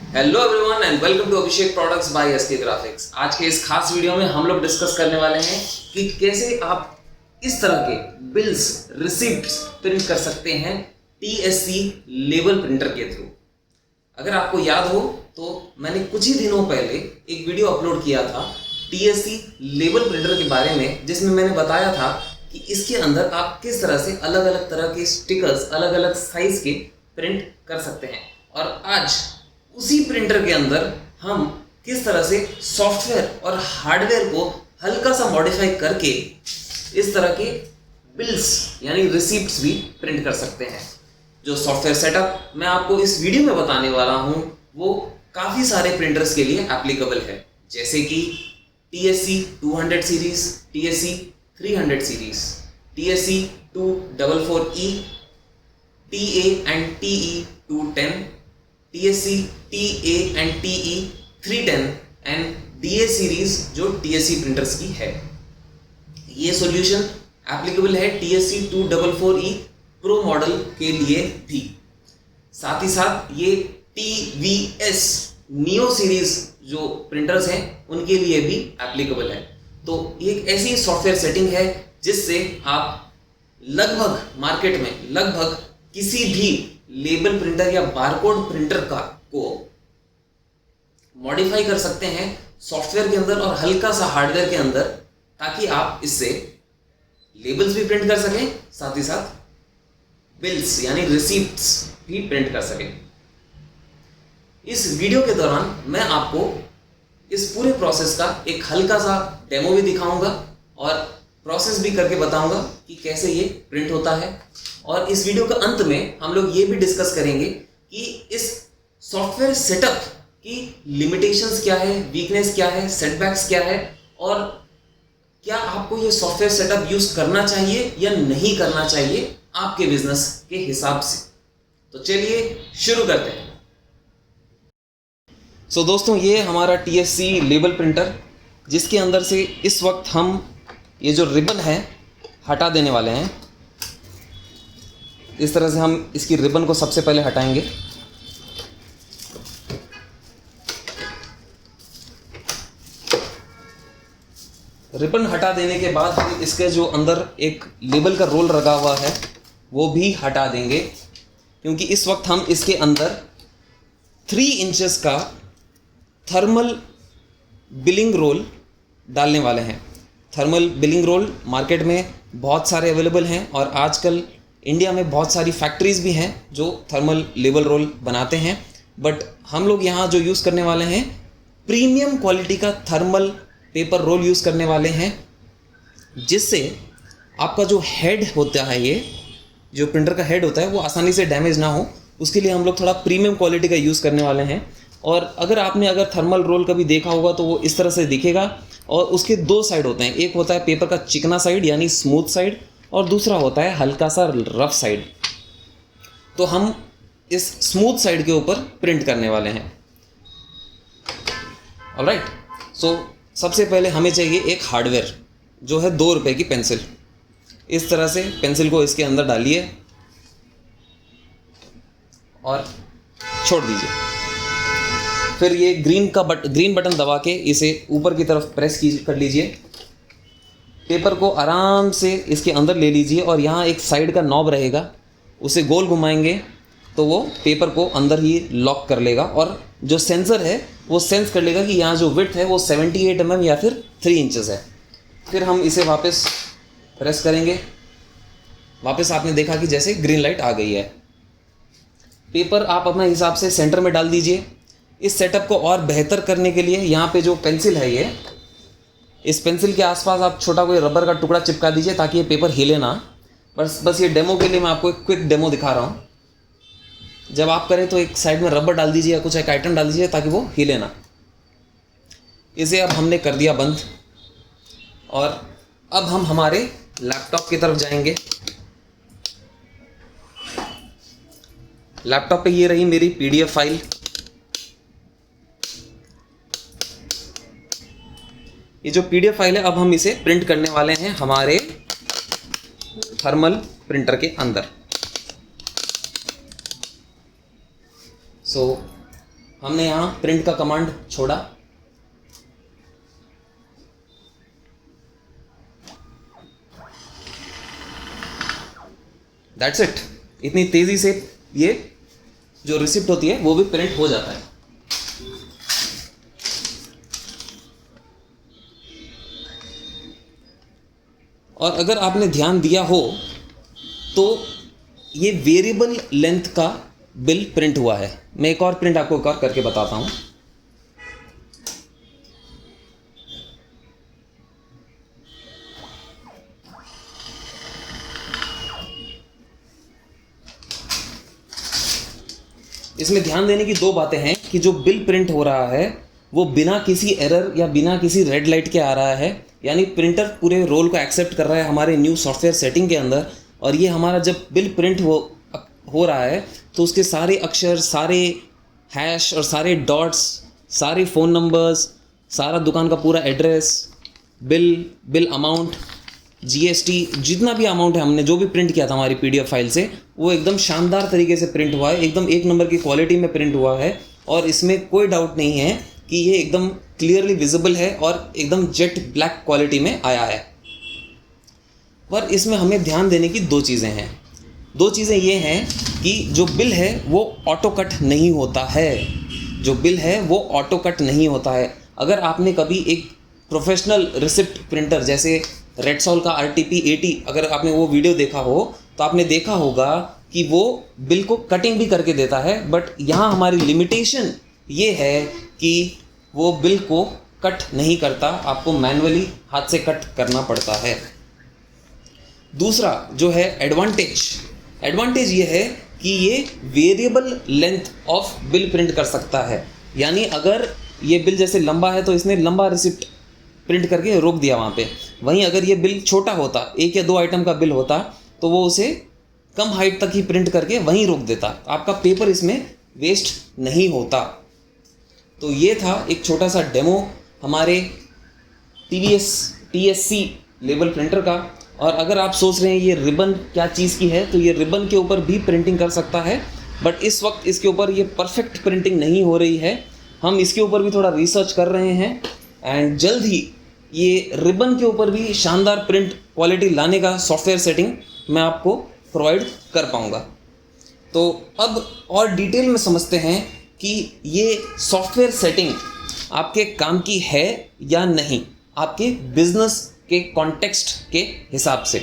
Hello everyone and welcome to Abhishek products by SK graphics. आज के इस खास वीडियो में हम लोग डिस्कस करने वाले हैं कि कैसे आप इस तरह के बिल्स रिसिप्ट्स प्रिंट कर सकते हैं टीएससी लेबल प्रिंटर के थ्रू। अगर आपको याद हो तो मैंने कुछ ही दिनों पहले एक वीडियो अपलोड किया था टीएससी लेबल प्रिंटर के बारे में, जिसमें मैंने बताया था कि इसके अंदर आप किस तरह से अलग अलग तरह के स्टिकर्स अलग अलग साइज के प्रिंट कर सकते हैं। और आज उसी प्रिंटर के अंदर हम किस तरह से सॉफ्टवेयर और हार्डवेयर को हल्का सा मॉडिफाई करके इस तरह के बिल्स यानी रिसिप्ट्स भी प्रिंट कर सकते हैं। जो सॉफ्टवेयर सेटअप मैं आपको इस वीडियो में बताने वाला हूं वो काफ़ी सारे प्रिंटर्स के लिए एप्लीकेबल है, जैसे कि TSC 200 series, TSC 300 series, TSC 244E, TA and TE 210, TSC TA and TE 310 and DA series जो TSC प्रिंटर्स की है। ये सॉल्यूशन एप्लीकेबल है TSC 244E प्रो मॉडल के लिए भी। साथ ही साथ ये TVS नियो सीरीज जो प्रिंटर्स हैं उनके लिए भी एप्लीकेबल है। तो ये एक ऐसी सॉफ्टवेयर सेटिंग है जिससे आप लगभग मार्केट में लगभग किसी भी लेबल प्रिंटर या बारकोड प्रिंटर को मॉडिफाई कर सकते हैं सॉफ्टवेयर के अंदर और हल्का सा हार्डवेयर के अंदर, ताकि आप इससे लेबल्स भी प्रिंट कर सकें, साथ ही साथ बिल्स यानी रिसीप्ट्स भी प्रिंट कर सकें। इस वीडियो के दौरान मैं आपको इस पूरे प्रोसेस का एक हल्का सा डेमो भी दिखाऊंगा और प्रोसेस भी करके बताऊंगा कि कैसे ये प्रिंट होता है। और इस वीडियो के अंत में हम लोग ये भी डिस्कस करेंगे कि इस सॉफ्टवेयर सेटअप की लिमिटेशंस क्या है, वीकनेस क्या है, सेटबैक्स क्या है, और क्या आपको ये सॉफ्टवेयर सेटअप यूज करना चाहिए या नहीं करना चाहिए आपके बिजनेस के हिसाब से। तो चलिए शुरू करते हैं। सो दोस्तों, ये हमारा TSC लेबल प्रिंटर, जिसके अंदर से इस वक्त हम ये जो रिबन है हटा देने वाले हैं। इस तरह से हम इसकी रिबन को सबसे पहले हटाएंगे। रिबन हटा देने के बाद हम इसके जो अंदर एक लेबल का रोल लगा हुआ है वो भी हटा देंगे, क्योंकि इस वक्त हम इसके अंदर 3 इंचेस का थर्मल बिलिंग रोल डालने वाले हैं। थर्मल बिलिंग रोल मार्केट में बहुत सारे अवेलेबल हैं और आजकल इंडिया में बहुत सारी फैक्ट्रीज भी हैं जो थर्मल लेबल रोल बनाते हैं, बट हम लोग यहाँ जो यूज़ करने वाले हैं प्रीमियम क्वालिटी का थर्मल पेपर रोल यूज़ करने वाले हैं, जिससे आपका जो हेड होता है, ये जो प्रिंटर का हेड होता है वो आसानी से डैमेज ना हो। उसके लिए हम लोग थोड़ा प्रीमियम क्वालिटी का यूज़ करने वाले हैं। और अगर आपने थर्मल रोल कभी देखा होगा तो वो इस तरह से दिखेगा, और उसके 2 साइड होते हैं। एक होता है पेपर का चिकना साइड यानी स्मूथ साइड, और दूसरा होता है हल्का सा रफ साइड। तो हम इस स्मूथ साइड के ऊपर प्रिंट करने वाले हैं। ऑलराइट, सो सबसे पहले हमें चाहिए एक हार्डवेयर जो है 2 रुपए की पेंसिल। इस तरह से पेंसिल को इसके अंदर डालिए और छोड़ दीजिए। फिर ये ग्रीन बटन दबा के इसे ऊपर की तरफ प्रेस कर लीजिए। पेपर को आराम से इसके अंदर ले लीजिए और यहाँ एक साइड का नॉब रहेगा, उसे गोल घुमाएंगे तो वो पेपर को अंदर ही लॉक कर लेगा, और जो सेंसर है वो सेंस कर लेगा कि यहाँ जो विड्थ है वो 78 mm या फिर 3 इंचेस है। फिर हम इसे वापस प्रेस करेंगे। वापस आपने देखा कि जैसे ग्रीन लाइट आ गई है। पेपर आप अपने हिसाब से सेंटर में डाल दीजिए। इस सेटअप को और बेहतर करने के लिए यहाँ पे जो पेंसिल है, ये इस पेंसिल के आसपास आप छोटा कोई रबर का टुकड़ा चिपका दीजिए ताकि ये पेपर हिले ना। बस ये डेमो के लिए मैं आपको एक क्विक डेमो दिखा रहा हूँ। जब आप करें तो एक साइड में रबर डाल दीजिए या कुछ एक आइटम डाल दीजिए ताकि वो हिले ना। इसे अब हमने कर दिया बंद, और अब हम हमारे लैपटॉप की तरफ जाएंगे। लैपटॉप पे ये रही मेरी PDF फाइल। ये जो PDF फाइल है अब हम इसे प्रिंट करने वाले हैं हमारे थर्मल प्रिंटर के अंदर। सो हमने यहाँ प्रिंट का कमांड छोड़ा, दैट्स इट। इतनी तेजी से ये जो रिसिप्ट होती है वो भी प्रिंट हो जाता है। और अगर आपने ध्यान दिया हो तो ये वेरिएबल लेंथ का बिल प्रिंट हुआ है। मैं एक और प्रिंट आपको एक और करके बताता हूं। इसमें ध्यान देने की दो बातें हैं कि जो बिल प्रिंट हो रहा है वो बिना किसी एरर या बिना किसी रेड लाइट के आ रहा है, यानी प्रिंटर पूरे रोल को एक्सेप्ट कर रहा है हमारे न्यू सॉफ्टवेयर सेटिंग के अंदर। और ये हमारा जब बिल प्रिंट हो रहा है तो उसके सारे अक्षर, सारे हैश और सारे डॉट्स, सारे फ़ोन नंबर्स, सारा दुकान का पूरा एड्रेस, बिल अमाउंट, जीएसटी, जितना भी अमाउंट है हमने जो भी प्रिंट किया था हमारी पीडीएफ फाइल से, वो एकदम शानदार तरीके से प्रिंट हुआ है, एकदम एक नंबर की क्वालिटी में प्रिंट हुआ है। और इसमें कोई डाउट नहीं है कि ये एकदम क्लियरली विजिबल है और एकदम जेट ब्लैक क्वालिटी में आया है। पर इसमें हमें ध्यान देने की दो चीज़ें हैं। दो चीज़ें ये हैं कि जो बिल है वो ऑटो कट नहीं होता है। जो बिल है वो ऑटो कट नहीं होता है। अगर आपने कभी एक प्रोफेशनल रिसिप्ट प्रिंटर जैसे रेडसॉल का RTP 80 अगर आपने वो वीडियो देखा हो तो आपने देखा होगा कि वो बिल को कटिंग भी करके देता है। बट यहाँ हमारी लिमिटेशन ये है कि वो बिल को कट नहीं करता, आपको मैन्युअली हाथ से कट करना पड़ता है। दूसरा जो है एडवांटेज ये है कि ये variable length of bill print कर सकता है। यानी अगर ये बिल जैसे लंबा है तो इसने लंबा रिसिप्ट प्रिंट करके रोक दिया वहाँ पे। वहीं अगर ये बिल छोटा होता, 1 या 2 आइटम का बिल होता, तो वो उसे कम हाइट तक ही प्रिंट करके वहीं रोक देता। आपका पेपर इसमें वेस्ट नहीं होता। तो ये था एक छोटा सा डेमो हमारे TSC लेबल प्रिंटर का। और अगर आप सोच रहे हैं ये रिबन क्या चीज़ की है, तो ये रिबन के ऊपर भी प्रिंटिंग कर सकता है। बट इस वक्त इसके ऊपर ये परफेक्ट प्रिंटिंग नहीं हो रही है। हम इसके ऊपर भी थोड़ा रिसर्च कर रहे हैं एंड जल्द ही ये रिबन के ऊपर भी शानदार प्रिंट क्वालिटी लाने का सॉफ्टवेयर सेटिंग मैं आपको प्रोवाइड कर पाऊँगा। तो अब और डिटेल में समझते हैं कि ये सॉफ्टवेयर सेटिंग आपके काम की है या नहीं, आपके बिजनेस के कॉन्टेक्स्ट के हिसाब से।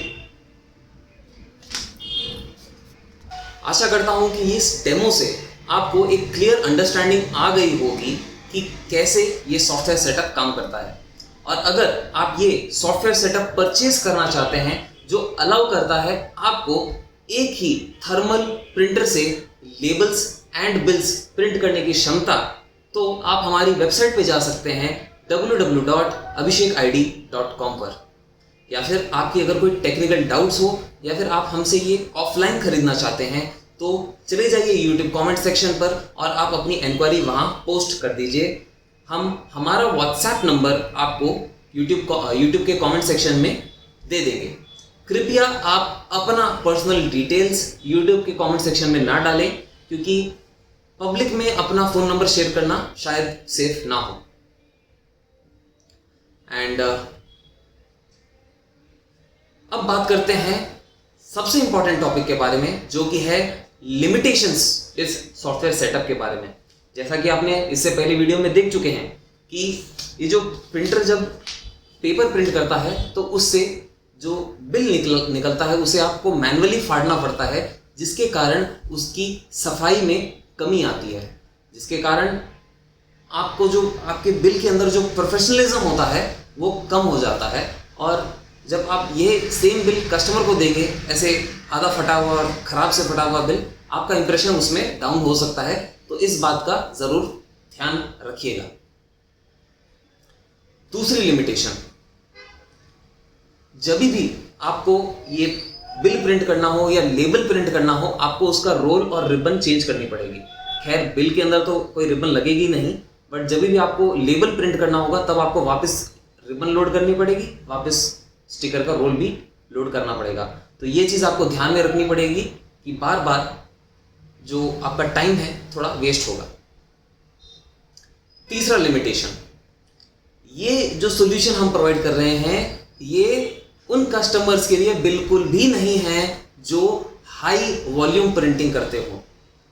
आशा करता हूं कि इस डेमो से आपको एक क्लियर अंडरस्टैंडिंग आ गई होगी कि कैसे ये सॉफ्टवेयर सेटअप काम करता है। और अगर आप ये सॉफ्टवेयर सेटअप परचेज करना चाहते हैं जो अलाउ करता है आपको एक ही थर्मल प्रिंटर से लेबल्स एंड बिल्स प्रिंट करने की क्षमता, तो आप हमारी वेबसाइट पे जा सकते हैं www.abhishekid.com पर। या फिर आपकी अगर कोई टेक्निकल डाउट्स हो या फिर आप हमसे ये ऑफलाइन खरीदना चाहते हैं तो चले जाइए यूट्यूब कमेंट सेक्शन पर और आप अपनी इंक्वायरी वहाँ पोस्ट कर दीजिए। हम हमारा व्हाट्सएप नंबर आपको यूट्यूब के कमेंट सेक्शन में दे देंगे। कृपया आप अपना पर्सनल डिटेल्स यूट्यूब के कमेंट सेक्शन में ना डालें, क्योंकि पब्लिक में अपना फ़ोन नंबर शेयर करना शायद सेफ ना हो। एंड अब बात करते हैं सबसे इंपॉर्टेंट टॉपिक के बारे में, जो कि है लिमिटेशंस इस सॉफ्टवेयर सेटअप के बारे में। जैसा कि आपने इससे पहले वीडियो में देख चुके हैं कि ये जो प्रिंटर जब पेपर प्रिंट करता है तो उससे जो बिल निकलता है उसे आपको मैन्युअली फाड़ना पड़ता है, जिसके कारण उसकी सफाई में कमी आती है, जिसके कारण आपको जो आपके बिल के अंदर जो प्रोफेशनलिज्म होता है वो कम हो जाता है। और जब आप ये सेम बिल कस्टमर को देंगे ऐसे आधा फटा हुआ और ख़राब से फटा हुआ बिल, आपका इंप्रेशन उसमें डाउन हो सकता है। तो इस बात का ज़रूर ध्यान रखिएगा। दूसरी लिमिटेशन, जब भी आपको ये बिल प्रिंट करना हो या लेबल प्रिंट करना हो, आपको उसका रोल और रिबन चेंज करनी पड़ेगी। खैर बिल के अंदर तो कोई रिबन लगेगी नहीं, बट जब भी आपको लेबल प्रिंट करना होगा तब आपको वापस रिबन लोड करनी पड़ेगी, वापस स्टिकर का रोल भी लोड करना पड़ेगा। तो ये चीज़ आपको ध्यान में रखनी पड़ेगी कि बार बार जो आपका टाइम है थोड़ा वेस्ट होगा। तीसरा लिमिटेशन, ये जो सॉल्यूशन हम प्रोवाइड कर रहे हैं ये उन कस्टमर्स के लिए बिल्कुल भी नहीं है जो हाई वॉल्यूम प्रिंटिंग करते हो।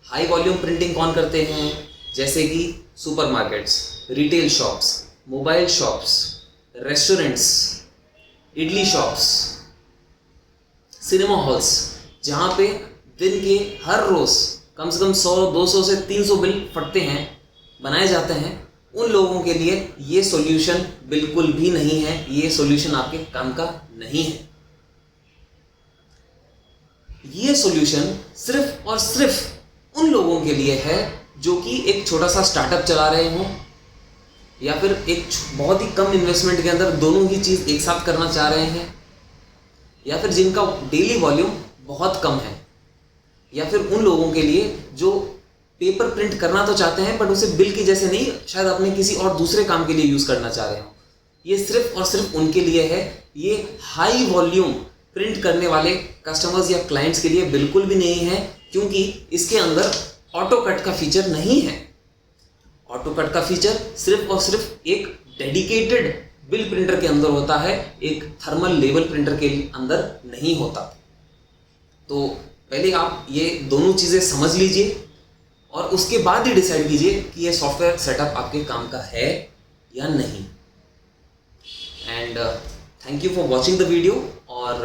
हाई वॉल्यूम प्रिंटिंग कौन करते हैं? जैसे कि supermarkets, retail shops, mobile shops, restaurants, idli shops, cinema halls, जहाँ पे दिन के हर रोज़ कम से कम 100, 200 से 300 बिल फटते हैं, बनाए जाते हैं। उन लोगों के लिए ये सॉल्यूशन बिल्कुल भी नहीं है, ये सॉल्यूशन आपके काम का नहीं है। ये सॉल्यूशन सिर्फ और सिर्फ उन लोगों के लिए है जो कि एक छोटा सा स्टार्टअप चला रहे हों, या फिर एक बहुत ही कम इन्वेस्टमेंट के अंदर दोनों ही चीज़ एक साथ करना चाह रहे हैं, या फिर जिनका डेली वॉल्यूम बहुत कम है, या फिर उन लोगों के लिए जो पेपर प्रिंट करना तो चाहते हैं बट उसे बिल के जैसे नहीं, शायद अपने किसी और दूसरे काम के लिए यूज़ करना चाह रहे हो। ये सिर्फ और सिर्फ उनके लिए है। ये हाई वॉल्यूम प्रिंट करने वाले कस्टमर्स या क्लाइंट्स के लिए बिल्कुल भी नहीं है, क्योंकि इसके अंदर ऑटो कट का फीचर नहीं है। ऑटो कट का फीचर सिर्फ और सिर्फ एक डेडिकेटेड बिल प्रिंटर के अंदर होता है, एक थर्मल लेबल प्रिंटर के अंदर नहीं होता। तो पहले आप ये दोनों चीज़ें समझ लीजिए और उसके बाद ही डिसाइड कीजिए कि ये सॉफ्टवेयर सेटअप आपके काम का है या नहीं। And thank you for watching the video. और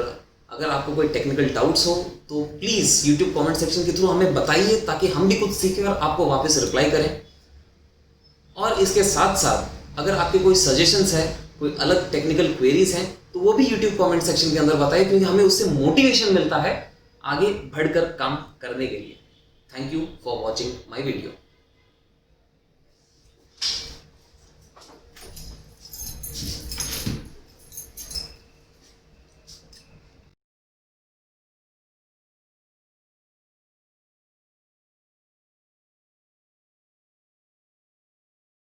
अगर आपको कोई टेक्निकल डाउट्स हो तो प्लीज़ यूट्यूब कमेंट सेक्शन के थ्रू हमें बताइए, ताकि हम भी कुछ सीखें और आपको वापस रिप्लाई करें। और इसके साथ साथ अगर आपके कोई सजेशंस है, कोई अलग टेक्निकल क्वेरीज हैं, तो वो भी यूट्यूब कमेंट सेक्शन के अंदर बताइए, क्योंकि हमें उससे मोटिवेशन मिलता है आगे बढ़कर काम करने के लिए। Thank you for watching my video.